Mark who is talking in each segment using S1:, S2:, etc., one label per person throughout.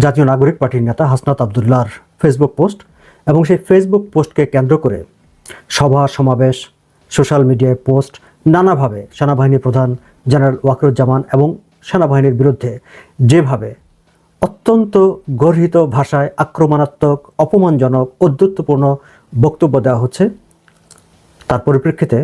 S1: জাতীয় নাগরিক পার্টির নেতা হাসনাত আবদুল্লাহর ফেসবুক পোস্ট এবং সেই ফেসবুক পোস্টকে কেন্দ্র করে সভা সমাবেশ, সোশ্যাল মিডিয়ায় পোস্ট, নানাভাবে সেনাবাহিনী প্রধান জেনারেল ওয়াকারুজ্জামান এবং সেনাবাহিনীর বিরুদ্ধে যেভাবে অত্যন্ত গর্হিত ভাষায় আক্রমণাত্মক, অপমানজনক, ঔদ্ধত্যপূর্ণ বক্তব্য দেওয়া হচ্ছে, তার পরিপ্রেক্ষিতে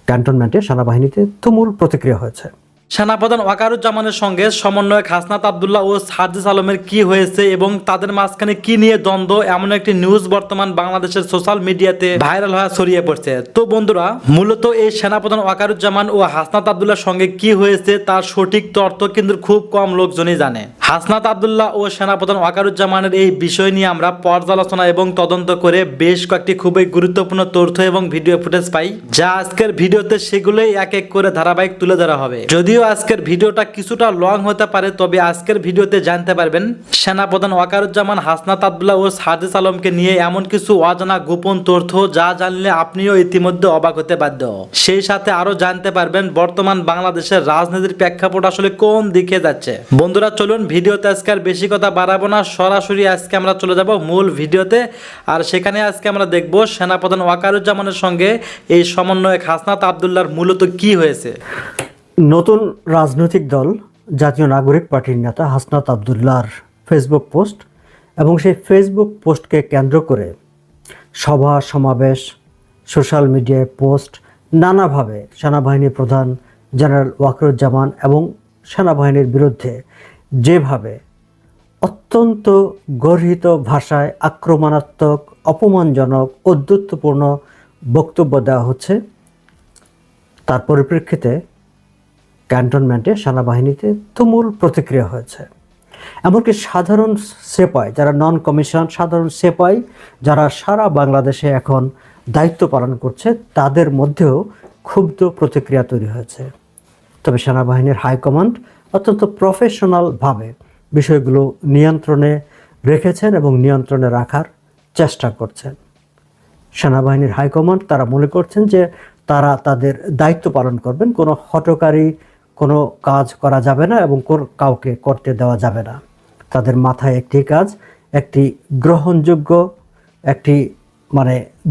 S1: ক্যান্টনমেন্টে সেনাবাহিনীতে তুমুল প্রতিক্রিয়া হয়েছে।
S2: সেনাপ্রধান ওয়াকারুজ্জামানের সঙ্গে সমন্বয়ক হাসনাত আবদুল্লাহ ও সার্জিস আলমের কি হয়েছে এবং তাদের মাঝখানে কি নিয়ে দ্বন্দ্ব, এমন একটি নিউজ বর্তমান বাংলাদেশের সোশ্যাল মিডিয়াতে ভাইরাল হয়ে ছড়িয়ে পড়ছে। তো বন্ধুরা, মূলত এই সেনাপ্রধান ওয়াকারুজ্জামান ও হাসনাত আবদুল্লাহর সঙ্গে কি হয়েছে তার সঠিক তথ্য কিন্তু খুব কম লোকজনই জানে। হাসনাত আবদুল্লাহ ও সেনাপ্রধান ওয়াকারুজ্জামানের এই বিষয় নিয়ে আমরা পর্যালোচনা এবং তদন্ত করে বেশ কয়েকটি খুবই গুরুত্বপূর্ণ তথ্য এবং ভিডিও ফুটেজ পাই, যা আজকের ভিডিওতে সেগুলোই এক এক করে ধারাবাহিক তুলে ধরা হবে। যদিও আজকের ভিডিওটা কিছুটা লং হতে পারে, তবে আজকের ভিডিওতে জানতে পারবেন সেনাপ্রধান ওয়াকারুজ্জামান, হাসনাত আবদুল্লাহ ও সার্জিস আলমকে নিয়ে এমন কিছু অজানা গোপন তথ্য যা জানলে আপনিও ইতিমধ্যে অবাক হতে বাধ্য। সেই সাথে আরো জানতে পারবেন বর্তমান বাংলাদেশের রাজনীতির প্রেক্ষাপট আসলে কোন দিকে যাচ্ছে। বন্ধুরা চলুন, ভিডিওতে আজকে আর বেশি কথা বাড়াবো না, সরাসরি আজকে আমরা চলে যাব মূল ভিডিওতে। আর সেখানে আজকে আমরা দেখব সেনাপ্রধান ওয়াকারুজ্জামানের সঙ্গে এই সমন্বয়ক হাসনাত আবদুল্লাহর মূলত কি হয়েছে।
S1: নতুন রাজনৈতিক দল জাতীয় নাগরিক পার্টির নেতা হাসনাত আবদুল্লাহর ফেসবুক পোস্ট এবং সেই ফেসবুক পোস্টকে কেন্দ্র করে সভা সমাবেশ, সোশ্যাল মিডিয়ায় পোস্ট, নানাভাবে সেনাবাহিনী প্রধান জেনারেল ওয়াকারুজ্জামান এবং সেনাবাহিনীর বিরুদ্ধে যেভাবে অত্যন্ত গর্হিত ভাষায় আক্রমণাত্মক, অপমানজনক, ঔদ্ধত্যপূর্ণ বক্তব্য দেওয়া হচ্ছে, তার পরিপ্রেক্ষিতে ক্যান্টনমেন্টে সেনাবাহিনীতে তুমুল প্রতিক্রিয়া হয়েছে। এমনকি সাধারণ সেপাই, যারা নন কমিশন সাধারণ সেপাই, যারা সারা বাংলাদেশে এখন দায়িত্ব পালন করছে, তাদের মধ্যেও ক্ষুব্ধ প্রতিক্রিয়া তৈরি হয়েছে। তবে সেনাবাহিনীর হাইকমান্ড অত্যন্ত প্রফেশনালভাবে বিষয়গুলো নিয়ন্ত্রণে রেখেছেন এবং নিয়ন্ত্রণে রাখার চেষ্টা করছেন। সেনাবাহিনীর হাইকমান্ড তারা মনে করছেন যে তারা তাদের দায়িত্ব পালন করবেন, কোনো হঠকারী কোনো কাজ করা যাবে না এবং কাউকে করতে দেওয়া যাবে না। তাদের মাথায় একটি কাজ, একটি গ্রহণযোগ্য, একটি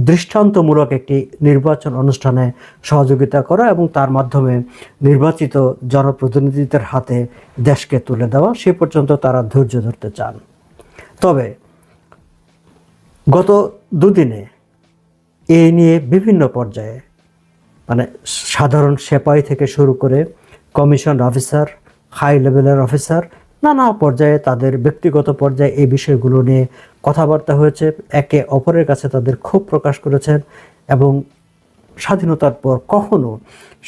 S1: দৃষ্টান্তমূলক একটি নির্বাচন অনুষ্ঠানে সহযোগিতা করা এবং তার মাধ্যমে নির্বাচিত জনপ্রতিনিধিদের হাতে দেশকে তুলে দেওয়া, সে পর্যন্ত তারা ধৈর্য ধরতে চান। তবে গত দুদিনে এই নিয়ে বিভিন্ন পর্যায়ে সাধারণ সেপাই থেকে শুরু করে কমিশন অফিসার, হাই লেভেলের অফিসার, নানা পর্যায়ে তাদের ব্যক্তিগত পর্যায়ে এই বিষয়গুলো নিয়ে কথাবার্তা হয়েছে, একে অপরের কাছে তাদের ক্ষোভ প্রকাশ করেছেন এবং স্বাধীনতার পর কখনো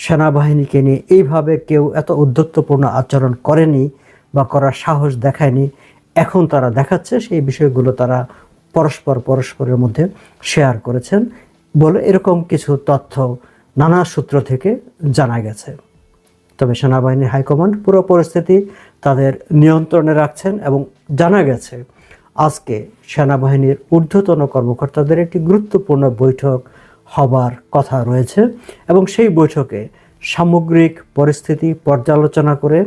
S1: সেনাবাহিনীকে নিয়ে এইভাবে কেউ এত উদ্ধত্যপূর্ণ আচরণ করেনি বা করার সাহস দেখায়নি। এখন তারা দেখাচ্ছে, সেই বিষয়গুলো তারা পরস্পরের মধ্যে শেয়ার করেছেন বলে এরকম কিছু তথ্য নানা সূত্র থেকে জানা গেছে। তবে সেনাবাহিনীর হাইকমান্ড পুরো পরিস্থিতি তাদের নিয়ন্ত্রণে রাখছেন এবং জানা গেছে আজকে সেনাবাহিনীর ঊর্ধ্বতন কর্মকর্তাদের একটি গুরুত্বপূর্ণ বৈঠক হবার কথা রয়েছে এবং সেই বৈঠকে সামগ্রিক পরিস্থিতি পর্যালোচনা করে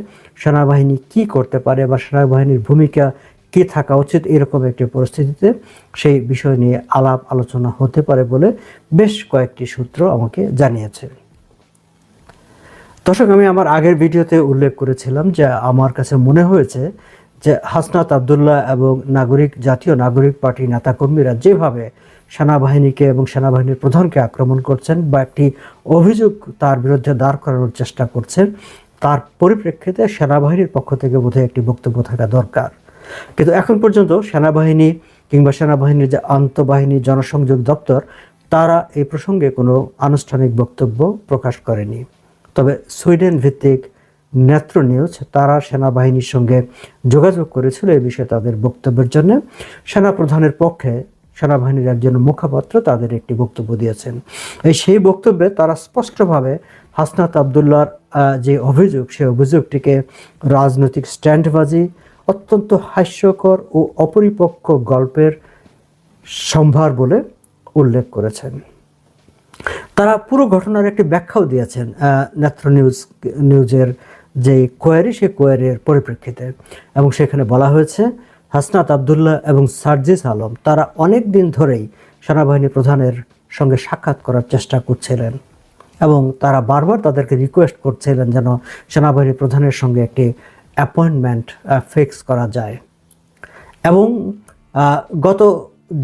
S1: সেনাবাহিনী কি করতে পারে বা সেনাবাহিনীর ভূমিকা কী থাকা উচিত, এরকম একটি পরিস্থিতিতে সেই বিষয় নিয়ে আলাপ আলোচনা হতে পারে বলে বেশ কয়েকটি সূত্র আমাকে জানিয়েছে। দর্শক, আমি আমার আগের ভিডিওতে উল্লেখ করেছিলাম যে আমার কাছে মনে হয়েছে যে হাসনাত আবদুল্লাহ এবং জাতীয় নাগরিক পার্টির নেতাকর্মীরা যেভাবে সেনাবাহিনীকে এবং সেনাবাহিনীর প্রধানকে আক্রমণ করছেন বা একটি অভিযোগ তার বিরুদ্ধে দাঁড় করানোর চেষ্টা করছেন, তার পরিপ্রেক্ষিতে সেনাবাহিনীর পক্ষ থেকে বোধহয় একটি বক্তব্য থাকা দরকার। কিন্তু এখন পর্যন্ত সেনাবাহিনী কিংবা সেনাবাহিনীর যে আন্তঃবাহিনী জনসংযোগ দপ্তর, তারা এই প্রসঙ্গে কোনো আনুষ্ঠানিক বক্তব্য প্রকাশ করেনি। তবে সুইডেন ভিত্তিক নেত্র নিউজ তারা সেনাবাহিনীর সঙ্গে যোগাযোগ করেছিল এই বিষয়ে তাদের বক্তব্যের জন্য। সেনাপ্রধানের পক্ষে সেনাবাহিনীর একজন মুখপাত্র তাদের একটি বক্তব্য দিয়েছেন। সেই বক্তব্যে তারা স্পষ্টভাবে হাসনাত আবদুল্লাহর যে অভিযোগ, সেই অভিযোগটিকে রাজনৈতিক স্ট্যান্ডবাজি, অত্যন্ত হাস্যকর ও অপরিপক্ক গল্পের সম্ভার বলে উল্লেখ করেছেন। তারা পুরো ঘটনার একটি ব্যাখ্যাও দিয়েছেন নেত্র নিউজের যে কোয়ারি, সেই কোয়ারির পরিপ্রেক্ষিতে, এবং সেখানে বলা হয়েছে হাসনাত আবদুল্লাহ এবং সার্জিস আলম তারা অনেক দিন ধরেই সেনাবাহিনী প্রধানের সঙ্গে সাক্ষাৎ করার চেষ্টা করছিলেন এবং তারা বারবার তাদেরকে রিকোয়েস্ট করছিলেন যেন সেনাবাহিনী প্রধানের সঙ্গে একটি অ্যাপয়েন্টমেন্ট ফিক্স করা যায়। এবং গত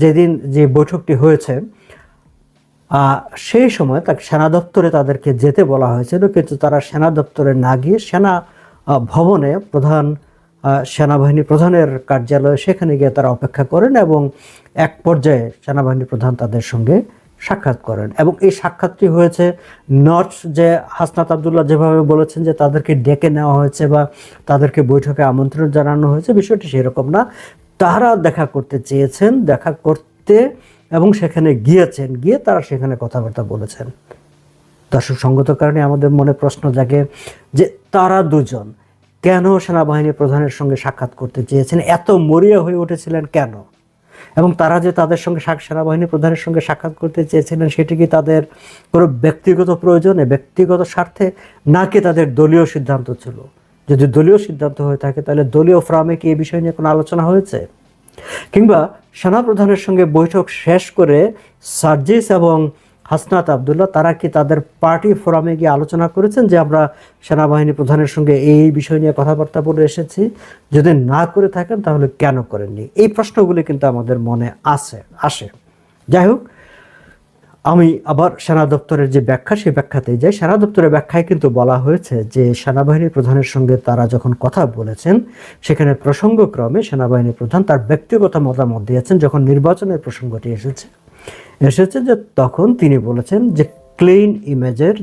S1: যেদিন যে বৈঠকটি হয়েছে সেই সময় তাকে সেনা দপ্তরে তাদেরকে যেতে বলা হয়েছিল, কিন্তু তারা সেনা দপ্তরে না গিয়ে সেনা ভবনে সেনাবাহিনী প্রধানের কার্যালয়ে সেখানে গিয়ে তারা অপেক্ষা করেন এবং এক পর্যায়ে সেনাবাহিনী প্রধান তাদের সঙ্গে সাক্ষাৎ করেন। এবং এই সাক্ষাৎটি হয়েছে নট যে হাসনাত আবদুল্লাহ যেভাবে বলেছেন যে তাদেরকে ডেকে নেওয়া হয়েছে বা তাদেরকে বৈঠকে আমন্ত্রণ জানানো হয়েছে, বিষয়টি সেরকম না। তারা দেখা করতে চেয়েছেন, দেখা করতে এবং সেখানে গিয়েছেন, গিয়ে তারা সেখানে কথাবার্তা বলেছেন। দর্শক, সঙ্গত কারণে আমাদের মনে প্রশ্ন জাগে যে তারা দুজন কেন সেনাবাহিনী প্রধানের সঙ্গে সাক্ষাৎ করতে চেয়েছেন, এত মরিয়া হয়ে উঠেছিলেন কেন? এবং তারা যে তাদের সঙ্গে সেনাবাহিনী প্রধানের সঙ্গে সাক্ষাৎ করতে চেয়েছিলেন সেটি কি তাদের কোনো ব্যক্তিগত প্রয়োজনে, ব্যক্তিগত স্বার্থে, নাকি তাদের দলীয় সিদ্ধান্ত ছিল? যদি দলীয় সিদ্ধান্ত হয়ে থাকে তাহলে দলীয় ফোরামে কি এই বিষয় নিয়ে কোনো আলোচনা হয়েছে? কিংবা সেনাপ্রধানের সঙ্গে বৈঠক শেষ করে সার্জিস এবং হাসনাত আবদুল্লাহ তারা কি তাদের পার্টি ফোরামে গিয়ে আলোচনা করেছেন যে আমরা সেনাবাহিনী প্রধানের সঙ্গে এই বিষয় নিয়ে কথাবার্তা বলে এসেছি? যদি না করে থাকেন তাহলে কেন করেননি? এই প্রশ্নগুলি কিন্তু আমাদের মনে আসে। যাই হোক, আমি আবার সেনা দপ্তরের যে ব্যাখ্যা, সেই ব্যাখ্যাতেই যাই। সেনা দপ্তরের ব্যাখ্যায় কিন্তু বলা হয়েছে যে সেনাবাহিনী প্রধানের সঙ্গে তারা যখন কথা বলেছেন সেখানে প্রসঙ্গক্রমে সেনাবাহিনী প্রধান তার ব্যক্তিগত মতামত দিয়েছেন। যখন নির্বাচনের প্রসঙ্গটি এসেছে যে তখন তিনি বলেছেন যে ক্লিন ইমেজের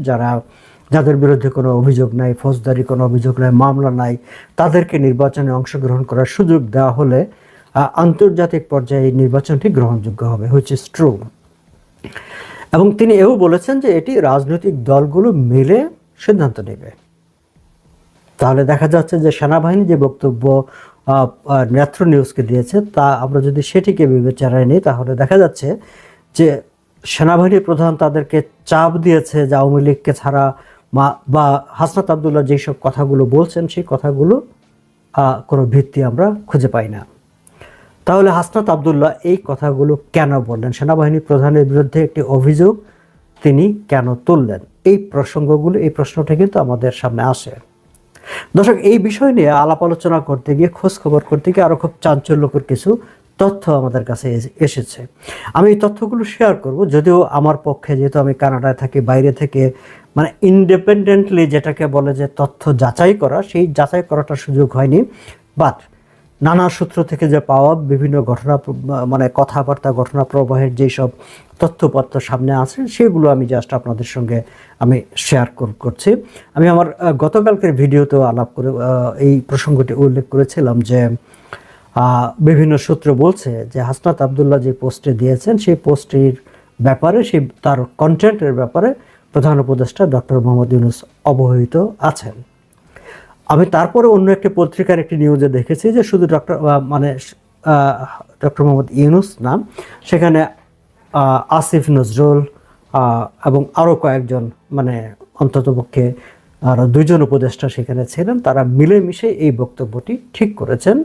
S1: যাদের বিরুদ্ধে কোনো অভিযোগ নাই, ফৌজদারি কোনো অভিযোগ নাই, মামলা নাই, তাদেরকে নির্বাচনে অংশগ্রহণ করার সুযোগ দেওয়া হলে আন্তর্জাতিক পর্যায়ে নির্বাচনটি গ্রহণযোগ্য হবে, হুইচ ইজ ট্রু। এবং তিনি এও বলেছেন যে এটি রাজনৈতিক দলগুলো মিলে সিদ্ধান্ত নেবে। তাহলে দেখা যাচ্ছে যে সেনাবাহিনী যে বক্তব্য নেত্র নিউজকে দিয়েছে তা আমরা যদি সেটিকে বিবেচনায় নিই তাহলে দেখা যাচ্ছে যে সেনাবাহিনী প্রধান তাদেরকে চাপ দিয়েছে যে আওয়ামী লীগকে ছাড়া বা হাসনাত আবদুল্লাহ যেসব কথাগুলো বলছেন সেই কথাগুলো কোনো ভিত্তি আমরা খুঁজে পাই না। তাহলে হাসনাত আবদুল্লাহ এই কথাগুলো কেন বললেন? সেনাবাহিনী প্রধানের বিরুদ্ধে একটি অভিযোগ তিনি কেন তুললেন? এই প্রশ্নটা কিন্তু আমাদের সামনে আসে। দর্শক, এই বিষয় নিয়ে আলাপ আলোচনা করতে গিয়ে, খোঁজ খবর করতে গিয়ে আরও খুব চাঞ্চল্যকর কিছু তথ্য আমাদের কাছে এসেছে। আমি এই তথ্যগুলো শেয়ার করব, যদিও আমার পক্ষে, যেহেতু আমি কানাডায় থাকি, বাইরে থেকে মানে ইন্ডিপেন্ডেন্টলি যেটাকে বলে যে তথ্য যাচাই করা, সেই যাচাই করাটার সুযোগ হয়নি। বাট নানা সূত্র থেকে যে পাওয়া বিভিন্ন কথাবার্তা, ঘটনা প্রবাহের যেসব তথ্যপত্র সামনে আছে সেগুলো আমি জাস্ট আপনাদের সঙ্গে আমি শেয়ার করছি। আমি আমার গতকালকের ভিডিওতেও আলাপ করে এই প্রসঙ্গটি উল্লেখ করেছিলাম যে বিভিন্ন সূত্র বলছে যে হাসনাত আবদুল্লাহ যে পোস্টে দিয়েছেন সেই পোস্টের ব্যাপারে, তার কন্টেন্টের ব্যাপারে প্রধান উপদেষ্টা ডক্টর মোহাম্মদ ইউনূস অবহিত আছেন। আমি তারপরে অন্য একটি পত্রিকার একটি নিউজে দেখেছি যে শুধু ডক্টর মোহাম্মদ ইউনূস নাম, সেখানে আসিফ নজরুল এবং আরও কয়েকজন অন্ততপক্ষে আরও দুইজন উপদেষ্টা সেখানে ছিলেন, তারা মিলেমিশে এই বক্তব্যটি ঠিক করেছেন।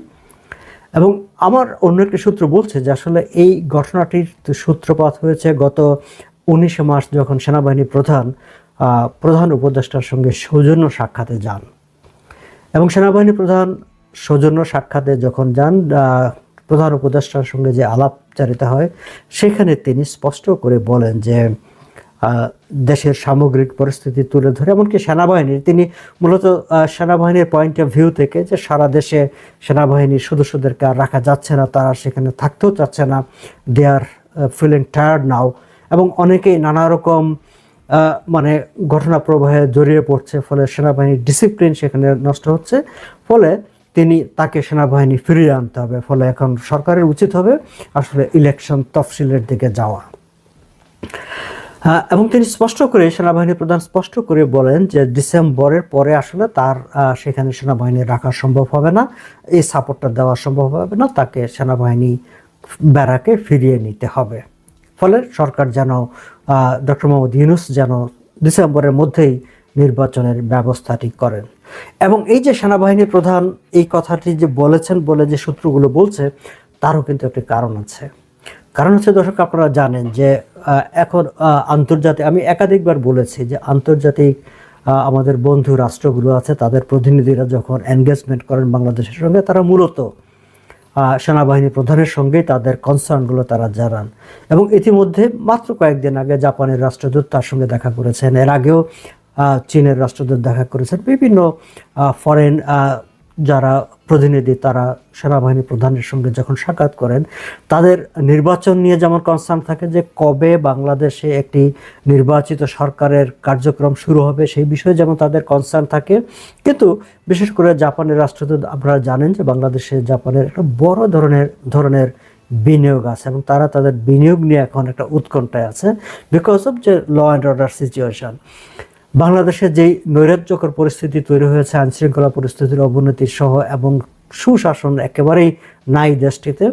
S1: এবং আমার অন্য একটি সূত্র বলছে যে আসলে এই ঘটনাটির সূত্রপাত হয়েছে গত 19 মার্চ যখন সেনাবাহিনী প্রধান উপদেষ্টার সঙ্গে সৌজন্য সাক্ষাতে যান। এবং সেনাবাহিনী প্রধান সৌজন্য সাক্ষাতে যখন যান, প্রধান উপদেষ্টার সঙ্গে যে আলাপচারিতা হয় সেখানে তিনি স্পষ্ট করে বলেন যে দেশের সামগ্রিক পরিস্থিতি তুলে ধরে, এমনকি তিনি মূলত সেনাবাহিনীর পয়েন্ট অফ ভিউ থেকে যে সারা দেশে সেনাবাহিনীর সদস্যদেরকে আর রাখা যাচ্ছে না, তারা সেখানে থাকতেও চাচ্ছে না, দে আর ফিলিং টায়ার্ড নাও, এবং অনেকেই নানা রকম ঘটনা প্রবাহে জড়িয়ে পড়ছে, ফলে সেনাবাহিনীর ডিসিপ্লিন সেখানে নষ্ট হচ্ছে, ফলে তাকে সেনাবাহিনী ফিরিয়ে আনতে হবে, ফলে এখন সরকারের উচিত হবে আসলে ইলেকশন তফসিলের দিকে যাওয়া। এবং তিনি সেনাবাহিনী প্রধান স্পষ্ট করে বলেন যে ডিসেম্বরের পরে আসলে তার সেখানে সেনাবাহিনী রাখা সম্ভব হবে না, এই সাপোর্টটা দেওয়া সম্ভব হবে না, তাকে সেনাবাহিনী ব্যারাকে ফিরিয়ে নিতে হবে। ফলে সরকার যেন ডক্টর মোহাম্মদ ইউনূস যেন ডিসেম্বরের মধ্যেই নির্বাচনের ব্যবস্থাটি করেন। এবং এই যে সেনাবাহিনী প্রধান এই কথাটি যে বলেছেন বলে যে সূত্রগুলো বলছে, তারও কিন্তু একটি কারণ আছে। কারণ হচ্ছে দর্শক, আপনারা জানেন যে এখন আন্তর্জাতিক, আমি একাধিকবার বলেছি যে আন্তর্জাতিক আমাদের বন্ধু রাষ্ট্রগুলো আছে, তাদের প্রতিনিধিরা যখন এনগেজমেন্ট করেন বাংলাদেশের সঙ্গে, তারা মূলত সেনাবাহিনী প্রধানের সঙ্গেই তাদের কনসার্নগুলো তারা জানান। এবং ইতিমধ্যে মাত্র কয়েকদিন আগে জাপানের রাষ্ট্রদূত তার সঙ্গে দেখা করেছেন, এর আগেও চীনের রাষ্ট্রদূত দেখা করেছেন, বিভিন্ন ফরেন যারা প্রতিনিধি তারা সেনাবাহিনী প্রধানের সঙ্গে যখন সাক্ষাৎ করেন, তাদের নির্বাচন নিয়ে যেমন কনসার্ন থাকে যে কবে বাংলাদেশে একটি নির্বাচিত সরকারের কার্যক্রম শুরু হবে সেই বিষয়ে যেমন তাদের কনসার্ন থাকে, কিন্তু বিশেষ করে জাপানের রাষ্ট্রদূত, আপনারা জানেন যে বাংলাদেশে জাপানের একটা বড় ধরনের বিনিয়োগ আছে এবং তারা তাদের বিনিয়োগ নিয়ে এখন একটা উৎকণ্ঠায় আছে বিকজ অফ যে ল অ্যান্ড অর্ডার সিচুয়েশন। বাংলাদেশে যেই নৈরাজ্যকর পরিস্থিতি তৈরি হয়েছে, আইনশৃঙ্খলা পরিস্থিতির অবনতি সহ, এবং সুশাসন একেবারেই নাই দেশটিতে,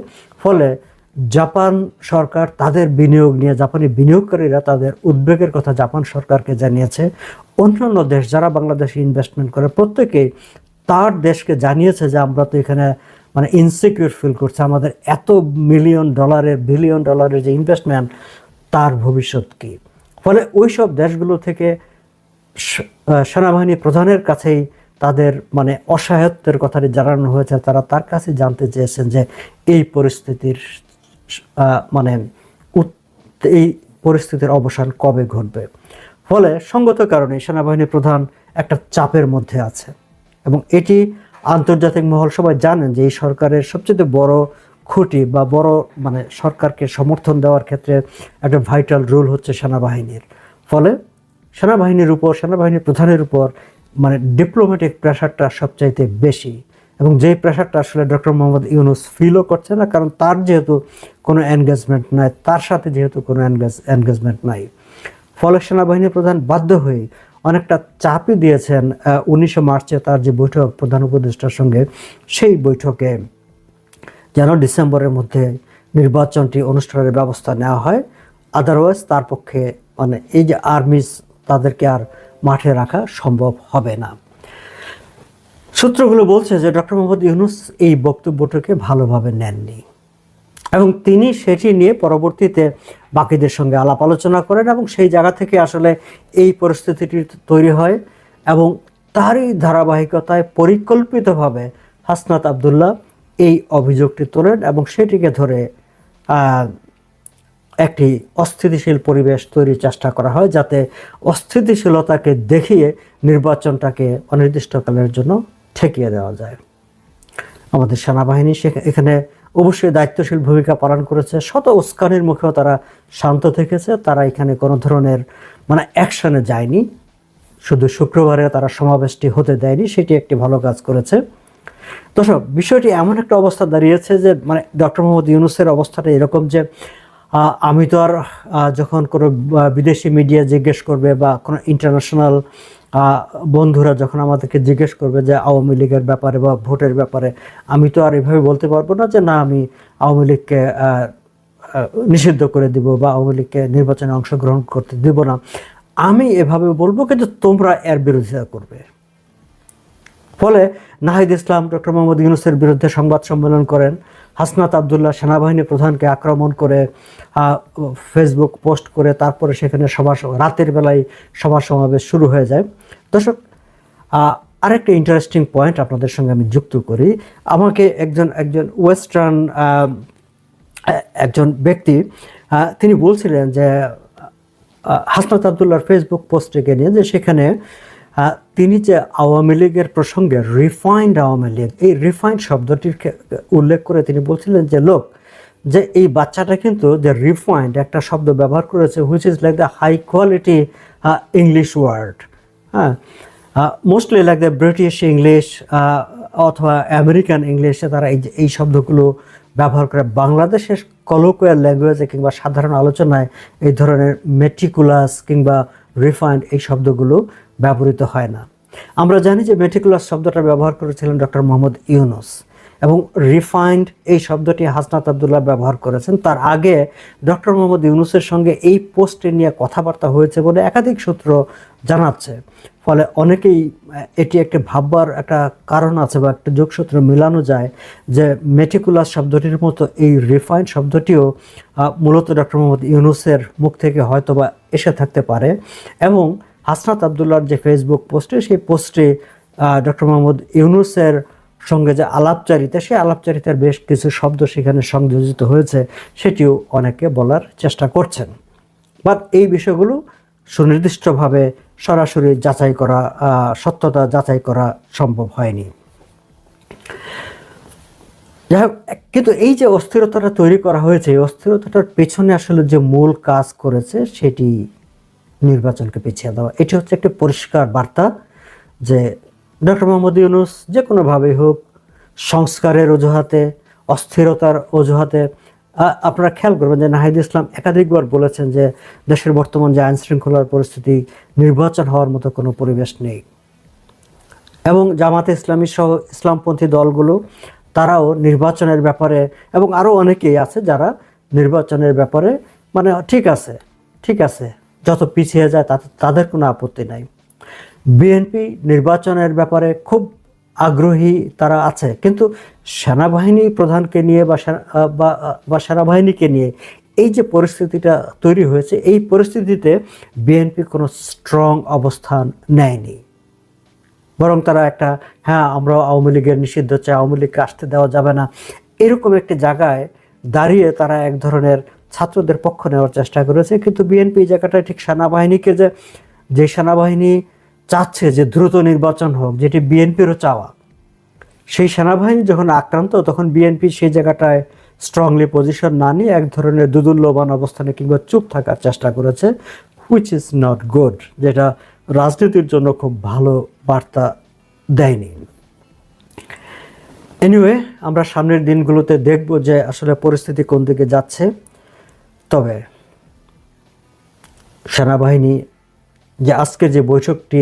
S1: ফলে জাপান সরকার তাদের বিনিয়োগ নিয়ে, জাপানি বিনিয়োগকারীরা তাদের উদ্বেগের কথা জাপান সরকারকে জানিয়েছে। অন্যান্য দেশ যারা বাংলাদেশে ইনভেস্টমেন্ট করে প্রত্যেকেই তার দেশকে জানিয়েছে যে আমরা তো এখানে মানে ইনসিকিউর ফিল করছে, আমাদের এত বিলিয়ন ডলারের যে ইনভেস্টমেন্ট, তার ভবিষ্যৎ কী। ফলে ওই সব দেশগুলো থেকে সেনাবাহিনী প্রধানের কাছেই তাদের মানে অসহায়ত্বের কথাটি জানানো হয়েছে। তারা তার কাছে জানতে চেয়েছেন যে এই পরিস্থিতির মানে এই পরিস্থিতির অবসান কবে ঘটবে। ফলে সঙ্গত কারণে সেনাবাহিনী প্রধান একটা চাপের মধ্যে আছে এবং এটি আন্তর্জাতিক মহল সবাই জানেন যে এই সরকারের সবচেয়ে বড় খুঁটি বা বড় মানে সরকারকে সমর্থন দেওয়ার ক্ষেত্রে একটা ভাইটাল রোল হচ্ছে সেনাবাহিনীর। ফলে সেনাবাহিনীর উপর, সেনাবাহিনী প্রধানের উপর মানে ডিপ্লোম্যাটিক প্রেশারটা সবচাইতে বেশি, এবং যেই প্রেশারটা আসলে ডক্টর মোহাম্মদ ইউনূস ফিলও করছে না, কারণ তার যেহেতু কোনো এনগেজমেন্ট নাই, তার সাথে যেহেতু কোনো এনগেজমেন্ট নাই, ফলে সেনাবাহিনী প্রধান বাধ্য হয়ে অনেকটা চাপই দিয়েছেন 19 মার্চে তার যে বৈঠক প্রধান উপদেষ্টার সঙ্গে, সেই বৈঠকে যেন ডিসেম্বরের মধ্যে নির্বাচনটি অনুষ্ঠানের ব্যবস্থা নেওয়া হয়। আদারওয়াইজ তার পক্ষে মানে এই যে আর্মিস তাদেরকে আর মাঠে রাখা সম্ভব হবে না। সূত্রগুলো বলছে যে ডক্টর মোহাম্মদ ইউনূস এই বক্তব্যটাকে ভালোভাবে নেননি এবং তিনি সেটি নিয়ে পরবর্তীতে বাকিদের সঙ্গে আলাপ আলোচনা করেন এবং সেই জায়গা থেকে আসলে এই পরিস্থিতিটি তৈরি হয় এবং তারই ধারাবাহিকতায় পরিকল্পিতভাবে হাসনাত আবদুল্লাহ এই অভিযোগটি তোলেন এবং সেটিকে ধরে একটি অস্থিতিশীল পরিবেশ তৈরির চেষ্টা করা হয়, যাতে অস্থিতিশীলতাকে দেখিয়ে নির্বাচনটাকে অনির্দিষ্টকালের জন্য ঠেকিয়ে দেওয়া যায়। আমাদের সেনাবাহিনী এখানে অবশ্যই দায়িত্বশীল ভূমিকা পালন করেছে, শত উস্কানির মুখেও তারা শান্ত থেকেছে। তারা এখানে কোনো ধরনের মানে অ্যাকশনে যায়নি, শুধু শুক্রবারে তারা সমাবেশটি হতে দেয়নি, সেটি একটি ভালো কাজ করেছে। দর্শক, বিষয়টি এমন একটা অবস্থা দাঁড়িয়েছে যে মানে ডক্টর মোহাম্মদ ইউনূসের অবস্থাটা এরকম যে আমি তো আর যখন কোনো বিদেশি মিডিয়া জিজ্ঞেস করবে বা কোনো ইন্টারন্যাশনাল বন্ধুরা যখন আমাদেরকে জিজ্ঞেস করবে যে আওয়ামী লীগের ব্যাপারে বা ভোটের ব্যাপারে, আমি তো আর এভাবে বলতে পারবো না যে না আমি আওয়ামী লীগকে নিষিদ্ধ করে দিব বা আওয়ামী লীগকে নির্বাচনে অংশগ্রহণ করতে দিব না। আমি এভাবে বলবো কিন্তু তোমরা এর বিরোধিতা করবে। ফলে নাহিদ ইসলাম ডক্টর মোহাম্মদ ইউনূসের বিরুদ্ধে সংবাদ সম্মেলন করেন। হাসনাত আবদুল্লাহ সেনাবাহিনী প্রধানকে আক্রমণ করে ফেসবুক পোস্ট করে তারপরে সেখানে রাতের বেলায় সভা সমাবেশ শুরু হয়ে যায়। দর্শক, আরেকটা ইন্টারেস্টিং পয়েন্ট আপনাদের সঙ্গে আমি যুক্ত করি। আমাকে একজন ওয়েস্টার্ন একজন ব্যক্তি তিনি বলছিলেন যে হাসনাত আবদুল্লাহর ফেসবুক পোস্টকে নিয়ে যে সেখানে তিনি যে আওয়ামী লীগের প্রসঙ্গে রিফাইন্ড আওয়ামী লীগ, এই রিফাইন্ড শব্দটির উল্লেখ করে তিনি বলছিলেন যে লোক, যে এই বাচ্চাটা কিন্তু যে রিফাইন্ড একটা শব্দ ব্যবহার করেছে which is like the high quality English word, হ্যাঁ, mostly like the British English অথবা আমেরিকান ইংলিশে তারা এই শব্দগুলো ব্যবহার করে। বাংলাদেশের কলোকুয়াল ল্যাঙ্গুয়েজে কিংবা সাধারণ আলোচনায় এই ধরনের মেটিকুলাস কিংবা রিফাইন্ড এই শব্দগুলো ব্যবহৃত হয় না। আমরা জানি যে মেটিকুলাস শব্দটা ব্যবহার করেছিলেন ডক্টর মোহাম্মদ ইউনূস এবং রিফাইন্ড এই শব্দটি হাসনাত আবদুল্লাহ ব্যবহার করেছেন। তার আগে ডক্টর মোহাম্মদ ইউনূসের সঙ্গে এই পোস্টে নিয়ে কথাবার্তা হয়েছে বলে একাধিক সূত্র জানাচ্ছে। ফলে অনেকেই এটি একটি ভাববার একটা কারণ আছে বা একটা যোগসূত্র মেলানো যায় যে মেটিকুলাস শব্দটির মতো এই রিফাইন শব্দটিও মূলত ডক্টর মোহাম্মদ ইউনূসের মুখ থেকে হয়তো বা এসে থাকতে পারে। এবং হাসনাত আবদুল্লাহর যে ফেসবুক পোস্টে, সেই পোস্টে ডক্টর মোহাম্মদ ইউনূসের সঙ্গে যে আলাপচারিতা, সেই আলাপচারিতার বেশ কিছু শব্দ সেখানে সংযোজিত হয়েছে, সেটিও অনেকে বলার চেষ্টা করছেন। বাট এই বিষয়গুলো সুনির্দিষ্টভাবে সরাসরি যাচাই করা, সত্যতা যাচাই করা সম্ভব হয়নি। যাই হোক, কিন্তু এই যে অস্থিরতাটা তৈরি করা হয়েছে, এই অস্থিরতাটার পেছনে আসলে যে মূল কাজ করেছে সেটি নির্বাচনকে পিছিয়ে দেওয়া। এটি হচ্ছে একটি পরিষ্কার বার্তা যে ডক্টর মোহাম্মদ ইউনূস যে কোনোভাবেই হোক, সংস্কারের অজুহাতে, অস্থিরতার অজুহাতে, আপনারা খেয়াল করবেন যে নাহিদ ইসলাম একাধিকবার বলেছেন যে দেশের বর্তমান যে আইনশৃঙ্খলার পরিস্থিতি, নির্বাচন হওয়ার মতো কোনো পরিবেশ নেই। এবং জামাতে ইসলামী সহ ইসলামপন্থী দলগুলো তারাও নির্বাচনের ব্যাপারে, এবং আরও অনেকেই আছে যারা নির্বাচনের ব্যাপারে মানে ঠিক আছে যত পিছিয়ে যায় তাতে তাদের কোনো আপত্তি নাই। বিএনপি নির্বাচনের ব্যাপারে খুব আগ্রহী তারা আছে, কিন্তু সেনাবাহিনী প্রধানকে নিয়ে বা সেনাবাহিনীকে নিয়ে এই যে পরিস্থিতিটা তৈরি হয়েছে, এই পরিস্থিতিতে বিএনপি কোনো স্ট্রং অবস্থান নেয়নি। বরং তারা একটা আমরা আওয়ামী লীগের নিষিদ্ধ চাই, আওয়ামী লীগকে আসতে দেওয়া যাবে না, এরকম একটি জায়গায় দাঁড়িয়ে তারা এক ধরনের ছাত্রদের পক্ষ নেওয়ার চেষ্টা করেছে। কিন্তু বিএনপি এই জায়গাটায় ঠিক সেনাবাহিনীকে যে সেনাবাহিনী চাচ্ছে যে দ্রুত নির্বাচন হোক, যেটি বিএনপিরও চাওয়া, সেই সেনাবাহিনী যখন আক্রান্ত, তখন বিএনপি সেই জায়গাটায় স্ট্রংলি পজিশন না নিয়ে এক ধরনের দুদুল্যমান অবস্থানে কিংবা চুপ থাকার চেষ্টা করেছে, হুইচ ইজ নট গুড, যেটা রাজনীতির জন্য খুব ভালো বার্তা দেয়নি। এনিওয়ে, আমরা সামনের দিনগুলোতে দেখব যে আসলে পরিস্থিতি কোন দিকে যাচ্ছে। তবে সেনাবাহিনী যে আজকে যে বৈঠকটি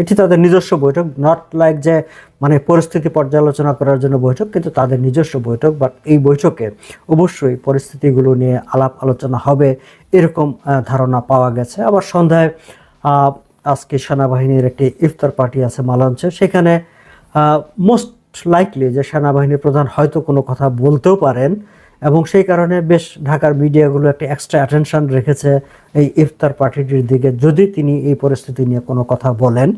S1: এটি তাদের নিজস্ব বৈঠক, নট লাইক যে মানে পরিস্থিতি পর্যালোচনা করার জন্য বৈঠক, কিন্তু তাদের নিজস্ব বৈঠক। বাট এই বৈঠকে অবশ্যই পরিস্থিতিগুলো নিয়ে আলাপ আলোচনা হবে, এরকম ধারণা পাওয়া গেছে। আবার সন্ধ্যায় আজকে সেনাবাহিনীর একটি ইফতার পার্টি আছে মালঞ্চে, সেখানে মোস্ট লাইকলি যে সেনাবাহিনীর প্রধান হয়তো কোনো কথা বলতেও পারেন, এবং সেই কারণে বেশ ঢাকার মিডিয়াগুলো একটা এক্সট্রা অ্যাটেনশন রেখেছে এই ইফতার পার্টিটির দিকে। যদি তিনি এই পরিস্থিতি নিয়ে কোনো কথা বলেন,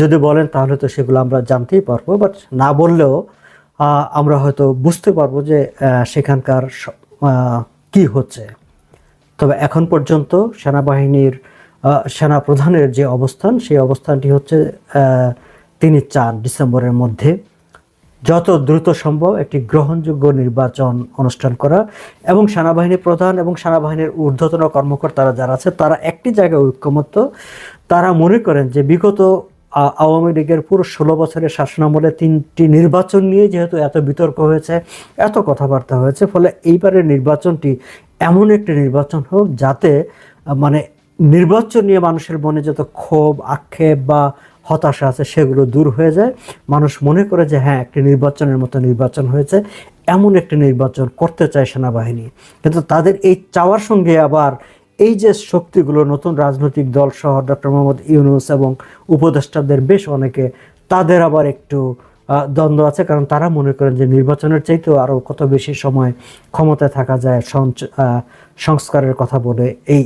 S1: যদি বলেন তাহলে তো সেগুলো আমরা জানতেই পারবো, বাট না বললেও আমরা হয়তো বুঝতে পারবো যে সেখানকার কি হচ্ছে। তবে এখন পর্যন্ত সেনাবাহিনীর সেনাপ্রধানের যে অবস্থান, সেই অবস্থানটি হচ্ছে তিনি চান ডিসেম্বরের মধ্যে যত দ্রুত সম্ভব একটি গ্রহণযোগ্য নির্বাচন অনুষ্ঠান করা, এবং সেনাবাহিনী প্রধান এবং সেনাবাহিনীর ঊর্ধ্বতন কর্মকর্তারা যারা আছে তারা একটি জায়গায় ঐক্যমত্য। তারা মনে করেন যে বিগত আওয়ামী লীগের পুরো 16 বছরের শাসনামলে 3টি নির্বাচন নিয়ে যেহেতু এত বিতর্ক হয়েছে, এত কথাবার্তা হয়েছে, ফলে এইবারের নির্বাচনটি এমন একটি নির্বাচন হোক যাতে মানে নির্বাচন নিয়ে মানুষের মনে যত ক্ষোভ, আক্ষেপ বা হতাশা আছে সেগুলো দূর হয়ে যায়। মানুষ মনে করে যে একটি নির্বাচনের মতো নির্বাচন হয়েছে, এমন একটি নির্বাচন করতে চায় সেনাবাহিনী। কিন্তু তাদের এই চাওয়ার সঙ্গে আবার এই যে শক্তিগুলো, নতুন রাজনৈতিক দল সহ ডক্টর মোহাম্মদ ইউনূস এবং উপদেষ্টাদের বেশ অনেকে, তাদের আবার একটু দ্বন্দ্ব আছে, কারণ তারা মনে করেন যে নির্বাচনের চাইতেও আরও কত বেশি সময় ক্ষমতায় থাকা যায় সংস্কারের কথা বলে। এই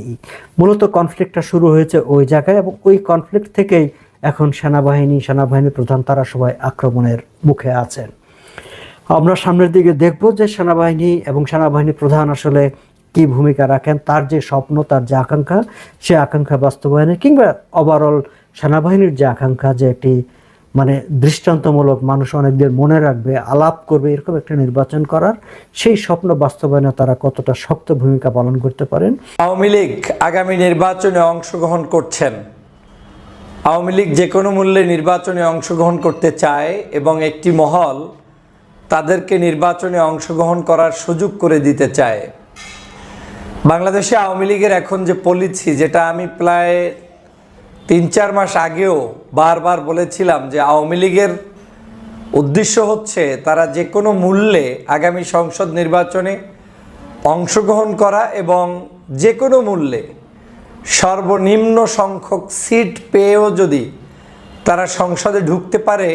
S1: মূলত কনফ্লিক্টটা শুরু হয়েছে ওই জায়গায়, এবং ওই কনফ্লিক্ট থেকেই এখন সেনাবাহিনী প্রধান তারা সবাই আক্রমণের মুখে আছেন। আমরা সামনের দিকে দেখব যে সেনাবাহিনী এবং সেনাবাহিনী প্রধান আসলে কি ভূমিকা রাখেন, তার যে স্বপ্ন, তার যে আকাঙ্ক্ষা, সে আকাঙ্ক্ষা বাস্তবায়নে, কিংবা ওভারঅল সেনাবাহিনীর যে আকাঙ্ক্ষা যে একটি মানে দৃষ্টান্তমূলক, মানুষ অনেকদের মনে রাখবে, আলাপ করবে, এরকম একটা নির্বাচন করার, সেই স্বপ্ন বাস্তবায়নে তারা কতটা শক্ত ভূমিকা পালন করতে পারেন।
S3: আওয়ামী লীগ আগামী নির্বাচনে অংশগ্রহণ করছেন। আওয়ামী লীগ যে কোনো মূল্যে নির্বাচনে অংশগ্রহণ করতে চায়, এবং একটি মহল তাদেরকে নির্বাচনে অংশগ্রহণ করার সুযোগ করে দিতে চায়। বাংলাদেশে আওয়ামী লীগের এখন যে পলিসি, যেটা আমি প্রায় 3-4 মাস আগেও বারবার বলেছিলাম, যে আওয়ামী লীগের উদ্দেশ্য হচ্ছে তারা যে কোনো মূল্যে আগামী সংসদ নির্বাচনে অংশগ্রহণ করা, এবং যে কোনো মূল্যে সর্বনিম্ন সংখ্যক সিট পেয়েও যদি তারা সংসদে ঢুকতে পারে,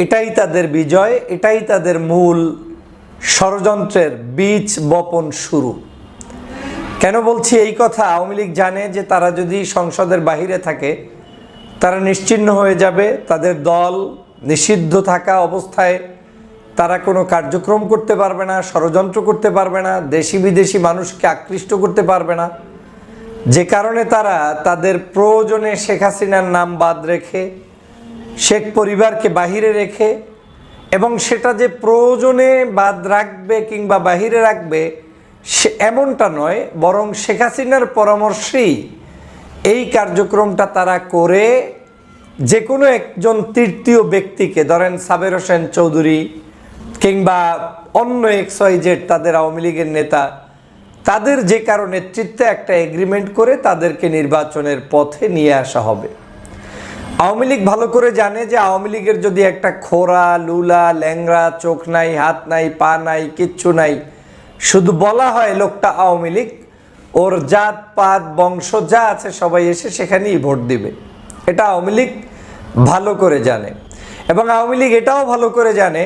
S3: এটাই তাদের বিজয়, এটাই তাদের মূল ষড়যন্ত্রের বীজ বপন শুরু। কেন বলছি এই কথা? আওয়ামী লীগ জানে যে তারা যদি সংসদের বাহিরে থাকে তারা নিশ্চিহ্ন হয়ে যাবে, তাদের দল নিষিদ্ধ থাকা অবস্থায় তারা কোনো কার্যক্রম করতে পারবে না, ষড়যন্ত্র করতে পারবে না, দেশি বিদেশি মানুষকে আকৃষ্ট করতে পারবে না। যে কারণে তারা তাদের প্রয়োজনে শেখ হাসিনার নাম বাদ রেখে, শেখ পরিবারকে বাহিরে রেখে, এবং সেটা যে প্রয়োজনে বাদ রাখবে কিংবা বাহিরে রাখবে সে এমনটা নয়, বরং শেখ হাসিনার পরামর্শেই এই কার্যক্রমটা তারা করে যে কোনো একজন তৃতীয় ব্যক্তিকে, ধরেন সাবের হোসেন চৌধুরী কিংবা অন্য XYZ তাদের আওয়ামী লীগের নেতা, তাদের যে কারো নেতৃত্বে একটা এগ্রিমেন্ট করে তাদেরকে নির্বাচনের পথে নিয়ে আসা হবে। আওয়ামী লীগ ভালো করে জানে যে আওয়ামী লীগের যদি একটা খোরা, লুলা, ল্যাংড়া, চোখ নাই, হাত নাই, পা নাই, কিচ্ছু নাই, শুধু বলা হয় লোকটা আওয়ামী লীগ, ওর জাত পাত বংশ যা আছে সবাই এসে সেখানেই ভোট দিবে। এটা আওয়ামী লীগ ভালো করে জানে। এবং আওয়ামী লীগ এটাও ভালো করে জানে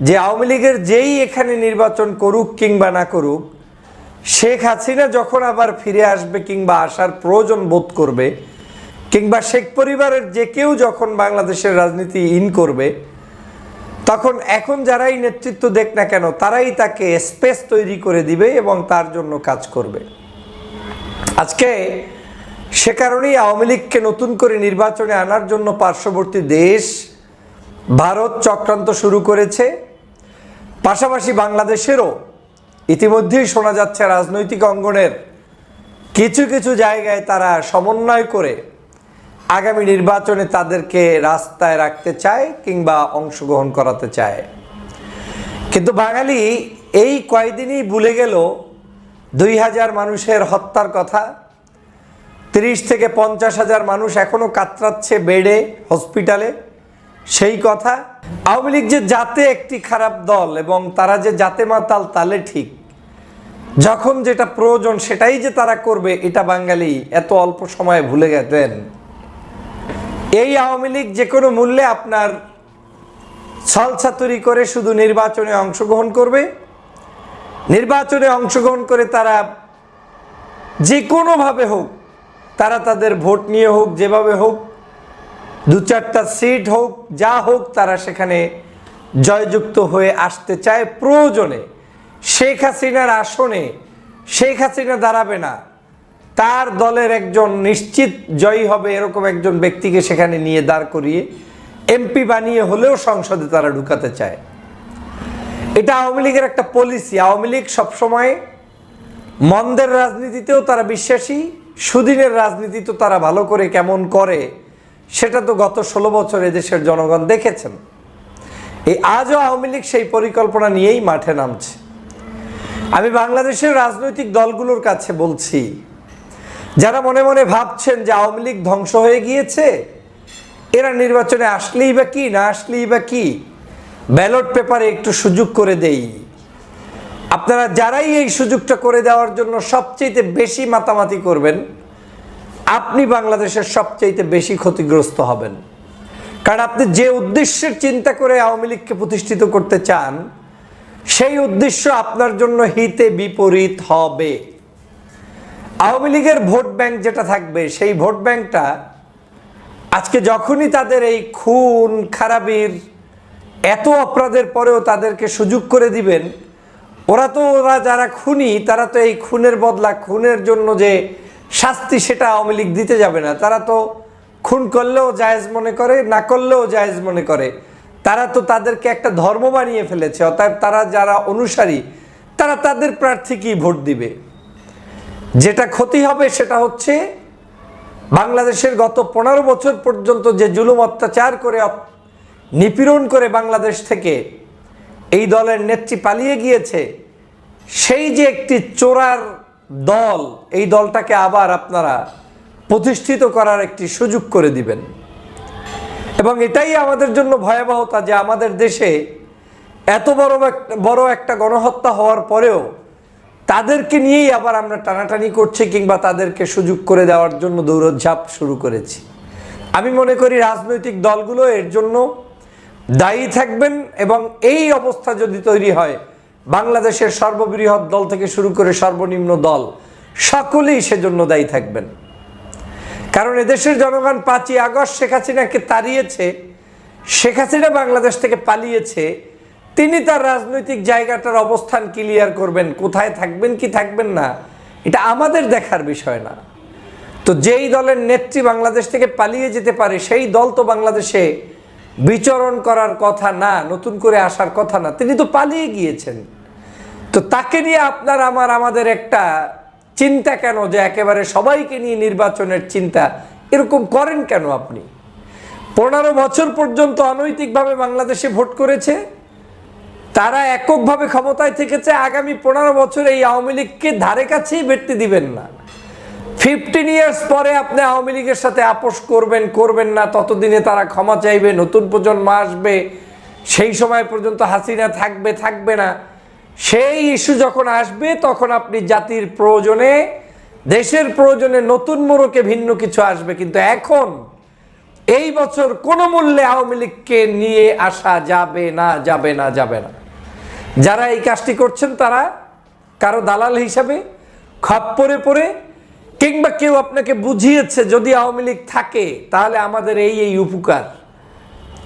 S3: যে আওয়ামী লীগের যেই এখানে নির্বাচন করুক কিংবা না করুক, শেখ হাসিনা যখন আবার ফিরে আসবে কিংবা আসার প্রয়োজন বোধ করবে, কিংবা শেখ পরিবারের যে কেউ যখন বাংলাদেশের রাজনীতি করবে, তখন এখন যারাই নেতৃত্ব দেখ না কেন তারাই তাকে স্পেস তৈরি করে দিবে এবং তার জন্য কাজ করবে। আজকে সে কারণেই আওয়ামী লীগকে নতুন করে নির্বাচনে আনার জন্য পার্শ্ববর্তী দেশ ভারত চক্রান্ত শুরু করেছে। পাশাপাশি বাংলাদেশেরও ইতিমধ্যেই শোনা যাচ্ছে রাজনৈতিক অঙ্গনের কিছু কিছু জায়গায় তারা সমন্বয় করে আগামী নির্বাচনে তাদেরকে রাস্তায় রাখতে চায় কিংবা অংশগ্রহণ করাতে চায়। কিন্তু বাঙালি এই কয়দিনই ভুলে গেল 2000 মানুষের হত্যার কথা, 30 থেকে 50,000 মানুষ এখনো কাতরাচ্ছে বেডে, হসপিটালে, সেই কথা। আওয়ামী লীগ যে জাতে একটি খারাপ দল এবং তারা যে জাতে মাতাল তালে ঠিক, যখন যেটা প্রয়োজন সেটাই যে তারা করবে এটা বাঙালি এত অল্প সময়ে ভুলে গেছেন। এই আওয়ামী লীগ যে কোনো মূল্যে আপনার ছলছাতুরি করে শুধু নির্বাচনে অংশগ্রহণ করবে, নির্বাচনে অংশগ্রহণ করে তারা যে কোনোভাবে হোক, তারা তাদের ভোট নিয়ে হোক, যেভাবে হোক, 2-4টা সিট হোক, যা হোক, তারা সেখানে জয়যুক্ত হয়ে আসতে চায়। প্রয়োজনে শেখ হাসিনার আসনে শেখ হাসিনা দাঁড়াবে না, তার দলের একজন নিশ্চিত জয়ী হবে এরকম একজন ব্যক্তিকে সেখানে নিয়ে দাঁড় করিয়ে MP বানিয়ে হলেও সংসদে তারা ঢুকাতে চায়। এটা আওয়ামী লীগের একটা পলিসি। আওয়ামী লীগ সবসময় মন্দের রাজনীতিতেও তারা বিশ্বাসী, সুদিনের রাজনীতি তো তারা ভালো করে কেমন করে সেটা তো গত 16 বছর এদেশের জনগণ দেখেছেন। এই আজও আওয়ামী লীগ সেই পরিকল্পনা নিয়েই মাঠে নামছে। আমি বাংলাদেশের রাজনৈতিক দলগুলোর কাছে বলছি, যারা মনে মনে ভাবছেন যে আওয়ামী লীগ ধ্বংস হয়ে গিয়েছে, এরা নির্বাচনে আসলেই বা কি, না আসলেই বা কি, ব্যালট পেপারে একটু সুযোগ করে দেই। আপনারা যারাই এই সুযোগটা করে দেওয়ার জন্য সবচেয়ে বেশি মাতামাতি করবেন, আপনি বাংলাদেশের সবচেয়ে বেশি ক্ষতিগ্রস্ত হবেন। কারণ আপনি যে উদ্দেশ্যের চিন্তা করে আওয়ামী লীগকে প্রতিষ্ঠিত করতে চান, সেই উদ্দেশ্য আপনার জন্য হিতে বিপরীত হবে। আওয়ামী লীগের ভোট ব্যাংক যেটা থাকবে, সেই ভোট ব্যাংকটা আজকে যখনই তাদের এই খুন খারাপির এত অপরাধের পরেও তাদেরকে সুযোগ করে দিবেন, ওরা যারা খুনি, তারা তো এই খুনের বদলা, খুনের জন্য যে শাস্তি সেটা আওয়ামী লীগ দিতে যাবে না। তারা তো খুন করলেও জায়েজ মনে করে, না করলেও জায়েজ মনে করে। তারা তো তাদেরকে একটা ধর্ম বানিয়ে ফেলেছে। অতএব তারা যারা অনুসারী, তারা তাদের প্রার্থীকেই ভোট দিবে। যেটা ক্ষতি হবে সেটা হচ্ছে বাংলাদেশের গত 15 বছর পর্যন্ত যে জুলুম অত্যাচার করে, নিপীড়ন করে বাংলাদেশ থেকে এই দলের নেত্রী পালিয়ে গিয়েছে, সেই যে একটি চোরার দল, এই দলটাকে আবার আপনারা প্রতিষ্ঠিত করার একটি সুযোগ করে দিবেন। এবং এটাই আমাদের জন্য ভয়াবহতা যে আমাদের দেশে এত বড় একটা গণহত্যা হওয়ার পরেও তাদেরকে নিয়েই আবার আমরা টানাটানি করছি কিংবা তাদেরকে সুযোগ করে দেওয়ার জন্য দৌড়ঝাঁপ শুরু করেছি। আমি মনে করি রাজনৈতিক দলগুলো এর জন্য দায়ী থাকবেন, এবং এই অবস্থা যদি তৈরি হয় বাংলাদেশের সর্ববৃহৎ দল থেকে শুরু করে সর্বনিম্ন দল সকলেই সেজন্য দায়ী থাকবেন। কারণ এদেশের জনগণ 5ই আগস্ট শেখ হাসিনাকে তাড়িয়েছে, শেখ হাসিনা বাংলাদেশ থেকে পালিয়েছে, তিনি তার রাজনৈতিক জায়গাটার অবস্থান ক্লিয়ার করবেন, কোথায় থাকবেন কি থাকবেন না এটা আমাদের দেখার বিষয় না। তো যেই দলের নেত্রী বাংলাদেশ থেকে পালিয়ে যেতে পারে সেই দল তো বাংলাদেশে বিচরণ করার কথা না, নতুন করে আসার কথা না, তিনি তো পালিয়ে গিয়েছেন। তো তাকে নিয়ে আমাদের একটা চিন্তা কেন, যে একেবারে সবাইকে নিয়ে নির্বাচনের চিন্তা এরকম করেন কেন আপনি? 15 বছর পর্যন্ত অনৈতিকভাবে বাংলাদেশে ভোট করেছে, তারা এককভাবে ক্ষমতায় থেকেছে। আগামী 15 বছর এই আওয়ামী লীগকে ধারে কাছেই ভেটতে দিবেন না। 15 ইয়ার্স পরে আপনি আওয়ামী লীগের সাথে আপোষ করবেন না, ততদিনে তারা ক্ষমা চাইবে, নতুন প্রজন্ম আসবে, সেই সময় পর্যন্ত হাসিনা থাকবে না। সেই ইস্যু যখন আসবে তখন আপনি জাতির প্রয়োজনে, দেশের প্রয়োজনে নতুন মোড়কে ভিন্ন কিছু আসবে। কিন্তু এখন এই বছর কোনো মূল্যে আওয়ামী লীগকে নিয়ে আসা যাবে না। যারা এই কাজটি করছেন তারা কারো দালাল হিসাবে খপ্পরে পড়ে, কিংবা কেউ আপনাকে বুঝিয়েছে যদি আওয়ামী লীগ থাকে তাহলে আমাদের এই উপকার,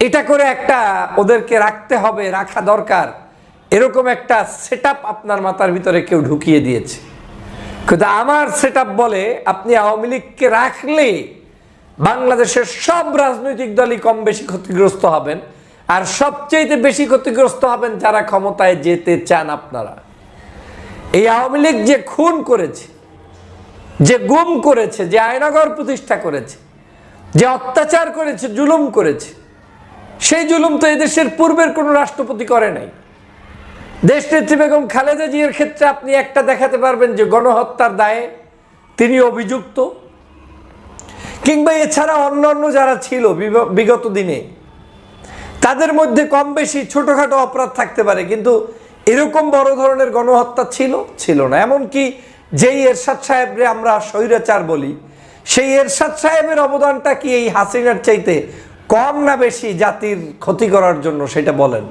S3: এটা করে একটা ওদেরকে রাখা দরকার, এরকম একটা সেটআপ আপনার মাথার ভিতরে কেউ ঢুকিয়ে দিয়েছে। কিন্তু আমার সেটআপ বলে আপনি আওয়ামী লীগকে রাখলে বাংলাদেশের সব রাজনৈতিক দলই কম বেশি ক্ষতিগ্রস্ত হবেন, আর সবচেয়ে বেশি ক্ষতিগ্রস্ত হবেন যারা ক্ষমতায় যেতে চান আপনারা। এই আওয়ামী লীগ যে খুন করেছে, যে গুম করেছে, যে আয়নাঘর প্রতিষ্ঠা করেছে, যে অত্যাচার করেছে, জুলুম করেছে, সেই জুলুম তো এদেশের পূর্বের কোনো রাষ্ট্রপতি করে নাই। দেশনেত্রী বেগম খালেদা জিয়ার ক্ষেত্রে আপনি একটা দেখাতে পারবেন যে গণহত্যার দায়ে তিনি অভিযুক্ত, কিংবা এছাড়া অন্যান্য যারা ছিল বিগত দিনে তাদের মধ্যে কম বেশি ছোটখাটো অপরাধ থাকতে পারে, কিন্তু এরকম বড় ধরনের গণহত্যা ছিল না। এমনকি যেই এরশাদ সাহেবরে আমরা স্বৈরাচার বলি, সেই এরশাদ সাহেবের অবদানটা কি এই হাসিনার চাইতে কম না বেশি জাতির ক্ষতি করার জন্য, সেটা বলেন।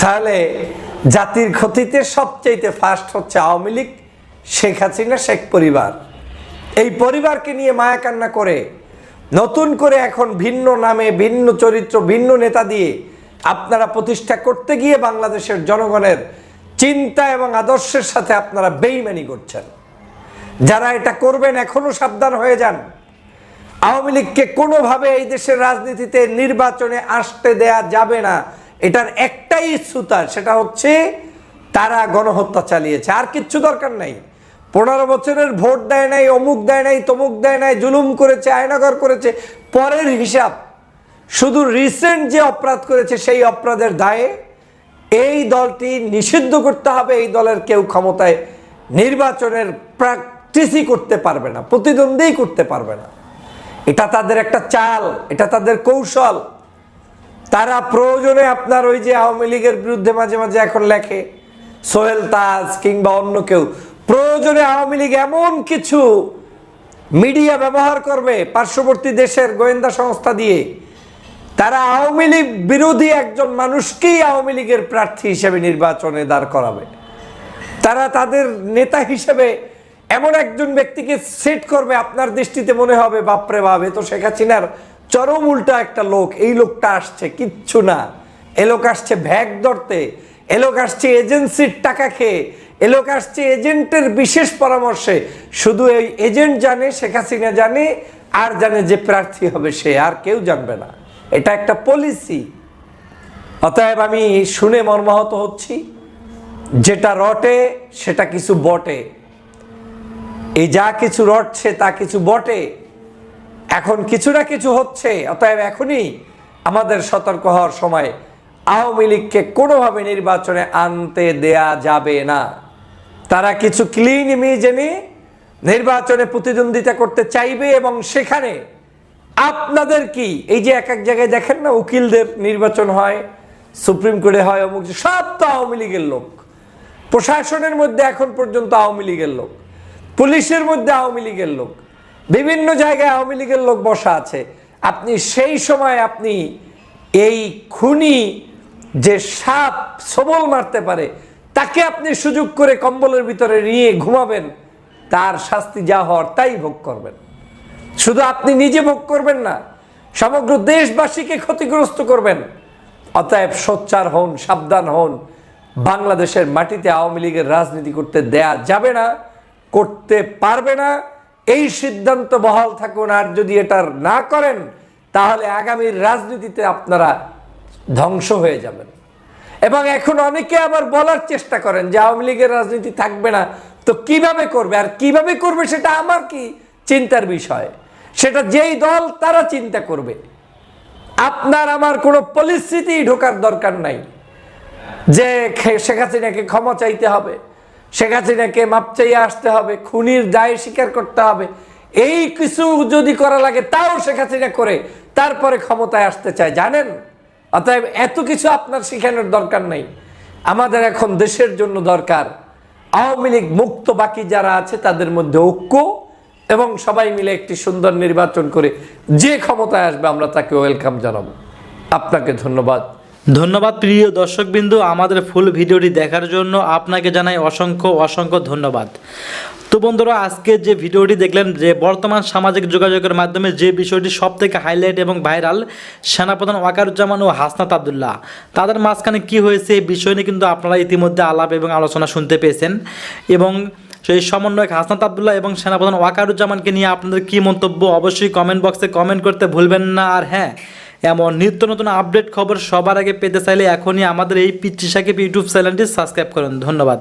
S3: তাহলে জাতির ক্ষতিতে সবচাইতে ফার্স্ট হচ্ছে আওয়ামী লীগ, শেখ হাসিনা, শেখ পরিবার। এই পরিবারকে নিয়ে মায়া কান্না করে নতুন করে এখন ভিন্ন নামে, ভিন্ন চরিত্র, ভিন্ন নেতা দিয়ে আপনারা প্রতিষ্ঠা করতে গিয়ে বাংলাদেশের জনগণের চিন্তা এবং আদর্শের সাথে আপনারা বেইমানি করছেন। যারা এটা করবেন এখনো সাবধান হয়ে যান। আওয়ামী লীগকে কোনোভাবে এই দেশের রাজনীতিতে নির্বাচনে আসতে দেয়া যাবে না। এটার একটাই সুতার, সেটা হচ্ছে তারা গণহত্যা চালিয়েছে, আর কিচ্ছু দরকার নাই। 15 বছরের ভোট দেয় নাই, অমুক দেয় নাই, তমুক দেয় নাই, জুলুম করেছে, আয়নাঘর করেছে, পরের হিসাব। শুধু রিসেন্ট যে অপরাধ করেছে সেই অপরাধের দায়ে এই দলটি নিষিদ্ধ করতে হবে। এই দলের কেউ ক্ষমতায় নির্বাচনের প্র্যাকটিসই করতে পারবে না, প্রতিদ্বন্দ্বী করতে পারবে না। এটা তাদের একটা চাল, এটা তাদের কৌশল। তারা প্রয়োজনে আপনার ওই যে আওয়ামী লীগের বিরুদ্ধে মাঝে মাঝে এখন লেখে সোহেল তাজ কিংবা অন্য কেউ, প্রয়োজনে আওয়ামী লীগ এমন কিছু মিডিয়া ব্যবহার করবে পার্শ্ববর্তী দেশের গোয়েন্দা সংস্থা দিয়ে, তারা আওয়ামী লীগ বিরোধী একজন মানুষকেই আওয়ামী লীগের প্রার্থী হিসেবে নির্বাচনে দাঁড় করাবে। তারা তাদের নেতা হিসেবে এমন একজন ব্যক্তিকে সেট করবে, আপনার দৃষ্টিতে মনে হবে বাপরে বাপ, এ তো শেখ হাসিনার চরম উল্টা একটা লোক। এই লোকটা আসছে কিচ্ছু না, এ লোক আসছে ভ্যাগ ধরতে, এ লোক আসছে এজেন্সির টাকা খেয়ে, এ লোক আসছে এজেন্টের বিশেষ পরামর্শে। শুধু এই এজেন্ট জানে, শেখ হাসিনা জানে, আর জানে যে প্রার্থী হবে সে, আর কেউ জানবে না। এটা একটা পলিসি। অতএব আমি শুনে মর্মাহত হচ্ছি, যেটা রটে সেটা কিছু বটে। এই যা কিছু রটছে তা কিছু বটে, এখন কিছু না কিছু হচ্ছে। অতএব এখনই আমাদের সতর্ক হওয়ার সময়। আওয়ামী লীগকে কোনোভাবে নির্বাচনে আনতে দেয়া যাবে না। তারা কিছু ক্লিন ইমেজ এনে নির্বাচনে প্রতিদ্বন্দ্বিতা করতে চাইবে, এবং সেখানে আপনাদের কি এই যে এক এক জায়গায় দেখেন না উকিলদের নির্বাচন হয়, সুপ্রিম কোর্টে হয়, অমুক, সব তো আওয়ামী লীগের লোক। প্রশাসনের মধ্যে এখন পর্যন্ত আওয়ামী লীগের লোক, পুলিশের মধ্যে আওয়ামী লীগের লোক, বিভিন্ন জায়গায় আওয়ামী লীগের লোক বসা আছে। আপনি সেই সময় আপনি এই খুনি যে সাপ সবল মারতে পারে তাকে আপনি সুযোগ করে কম্বলের ভিতরে নিয়ে ঘুমাবেন, তার শাস্তি যা হওয়ার তাই ভোগ করবেন। শুধু আপনি নিজে ভোগ করবেন না, সমগ্র দেশবাসীকে ক্ষতিগ্রস্ত করবেন। অতএব সোচ্চার হন, সাবধান হন। বাংলাদেশের মাটিতে আওয়ামী লীগের রাজনীতি করতে দেয়া যাবে না, করতে পারবে না, এই সিদ্ধান্ত বহাল থাকুন। আর যদি এটা না করেন তাহলে আগামীর রাজনীতিতে আপনারা ধ্বংস হয়ে যাবেন। এবং এখন অনেকে আবার বলার চেষ্টা করেন যে আওয়ামী লীগের রাজনীতি থাকবে না, তো কিভাবে করবে, আর কিভাবে করবে সেটা আমার কি চিন্তার বিষয়, সেটা যেই দল তারা চিন্তা করবে। আপনার আমার কোনো পরিস্থিতি ঢোকার দরকার নাই যে শেখ হাসিনাকে ক্ষমা চাইতে হবে, শেখ হাসিনাকে মাপ চাইয়ে আসতে হবে, খুনির দায় স্বীকার করতে হবে। এই কিছু যদি করা লাগে তাও শেখ হাসিনা করে তারপরে ক্ষমতায় আসতে চায়, জানেন? অতএব এত কিছু আপনার শিখানোর দরকার নেই। আমাদের এখন দেশের জন্য দরকার আওয়ামী লীগ মুক্ত বাকি যারা আছে তাদের মধ্যে ঐক্য, এবং সবাই মিলে একটি সুন্দর নির্বাচন করে যে ক্ষমতায় আসবে আমরা তাকে ওয়েলকাম জানাবো। আপনাকে ধন্যবাদ।
S2: ধন্যবাদ প্রিয় দর্শকবৃন্দ, আমাদের ফুল ভিডিওটি দেখার জন্য আপনাকে জানাই অসংখ্য অসংখ্য ধন্যবাদ। তো বন্ধুরা, আজকে যে ভিডিওটি দেখলেন, যে বর্তমান সামাজিক যোগাযোগের মাধ্যমে যে বিষয়টি সব থেকে হাইলাইট এবং ভাইরাল, সেনাপ্রধান ওয়াকারুজ্জামান ও হাসনাত আবদুল্লাহ তাদের মাঝখানে কি হয়েছে এই বিষয় নিয়ে কিন্তু আপনারা ইতিমধ্যে আলাপ এবং আলোচনা শুনতে পেয়েছেন। এবং সেই সমন্বয়ক হাসনাত আবদুল্লাহ এবং সেনাপ্রধান ওয়াকারুজ্জামানকে নিয়ে আপনাদের কী মন্তব্য অবশ্যই কমেন্ট বক্সে কমেন্ট করতে ভুলবেন না। আর হ্যাঁ, এমন নিত্য নতুন আপডেট খবর সবার আগে পেতে চাইলে এখনই আমাদের এই পিচ্চি সাকিব ইউটিউব চ্যানেলটি সাবস্ক্রাইব করুন। ধন্যবাদ।